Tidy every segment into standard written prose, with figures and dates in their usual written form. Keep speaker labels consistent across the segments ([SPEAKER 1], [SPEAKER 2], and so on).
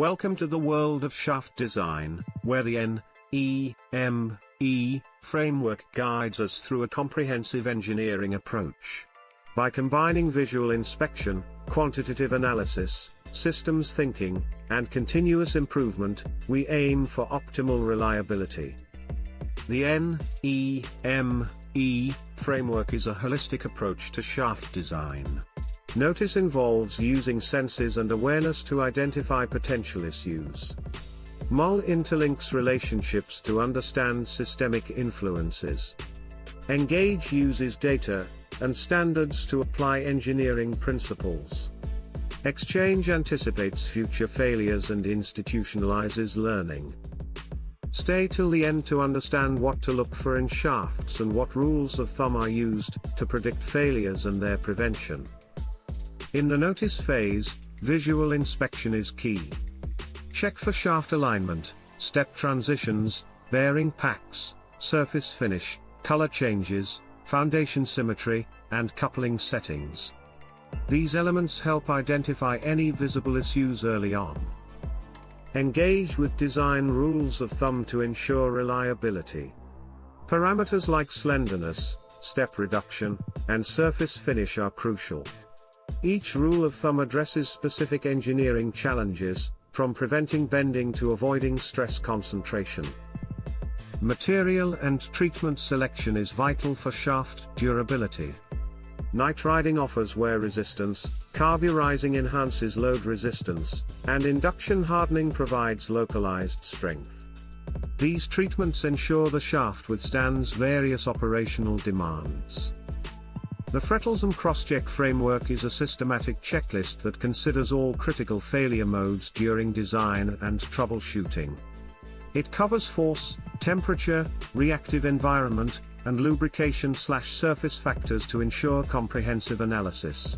[SPEAKER 1] Welcome to the world of shaft design, where the NEME framework guides us through a comprehensive engineering approach. By combining visual inspection, quantitative analysis, systems thinking, and continuous improvement, we aim for optimal reliability. The NEME framework is a holistic approach to shaft design. Notice involves using senses and awareness to identify potential issues. MOL interlinks relationships to understand systemic influences. Engage uses data and standards to apply engineering principles. Exchange anticipates future failures and institutionalizes learning. Stay till the end to understand what to look for in shafts and what rules of thumb are used to predict failures and their prevention. In the notice phase, visual inspection is key. Check for shaft alignment, step transitions, bearing packs, surface finish, color changes, foundation symmetry, and coupling settings. These elements help identify any visible issues early on. Engage with design rules of thumb to ensure reliability. Parameters like slenderness, step reduction, and surface finish are crucial. Each rule of thumb addresses specific engineering challenges, from preventing bending to avoiding stress concentration. Material and treatment selection is vital for shaft durability. Nitriding offers wear resistance, carburizing enhances load resistance, and induction hardening provides localized strength. These treatments ensure the shaft withstands various operational demands. The Frettelsum crosscheck framework is a systematic checklist that considers all critical failure modes during design and troubleshooting. It covers force, temperature, reactive environment, and lubrication/surface factors to ensure comprehensive analysis.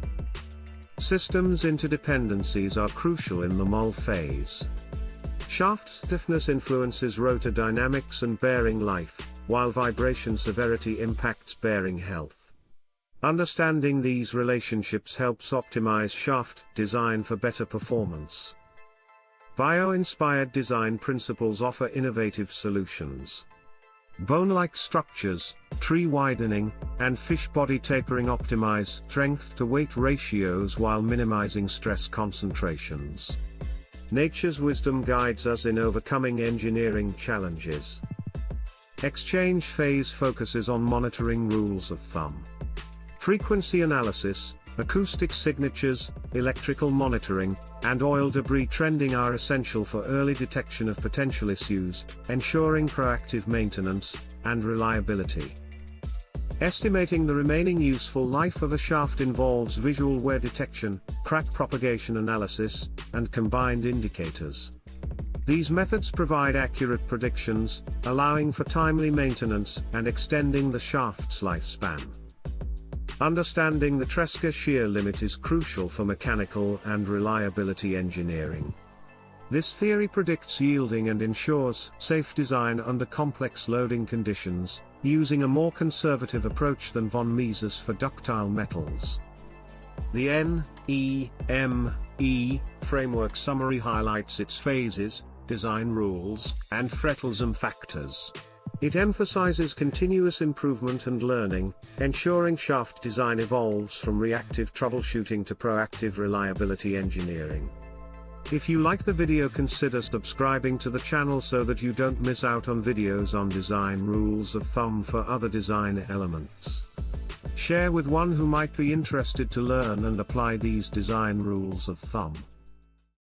[SPEAKER 1] Systems interdependencies are crucial in the MOL phase. Shaft stiffness influences rotor dynamics and bearing life, while vibration severity impacts bearing health. Understanding these relationships helps optimize shaft design for better performance. Bio-inspired design principles offer innovative solutions. Bone-like structures, tree widening, and fish body tapering optimize strength-to-weight ratios while minimizing stress concentrations. Nature's wisdom guides us in overcoming engineering challenges. Exchange phase focuses on monitoring rules of thumb. Frequency analysis, acoustic signatures, electrical monitoring, and oil debris trending are essential for early detection of potential issues, ensuring proactive maintenance and reliability. Estimating the remaining useful life of a shaft involves visual wear detection, crack propagation analysis, and combined indicators. These methods provide accurate predictions, allowing for timely maintenance and extending the shaft's lifespan. Understanding the Tresca shear limit is crucial for mechanical and reliability engineering. This theory predicts yielding and ensures safe design under complex loading conditions, using a more conservative approach than von Mises for ductile metals. The NEME framework summary highlights its phases, design rules, and Frettelsum factors. It emphasizes continuous improvement and learning, ensuring shaft design evolves from reactive troubleshooting to proactive reliability engineering. If you like the video, consider subscribing to the channel so that you don't miss out on videos on design rules of thumb for other design elements. Share with one who might be interested to learn and apply these design rules of thumb.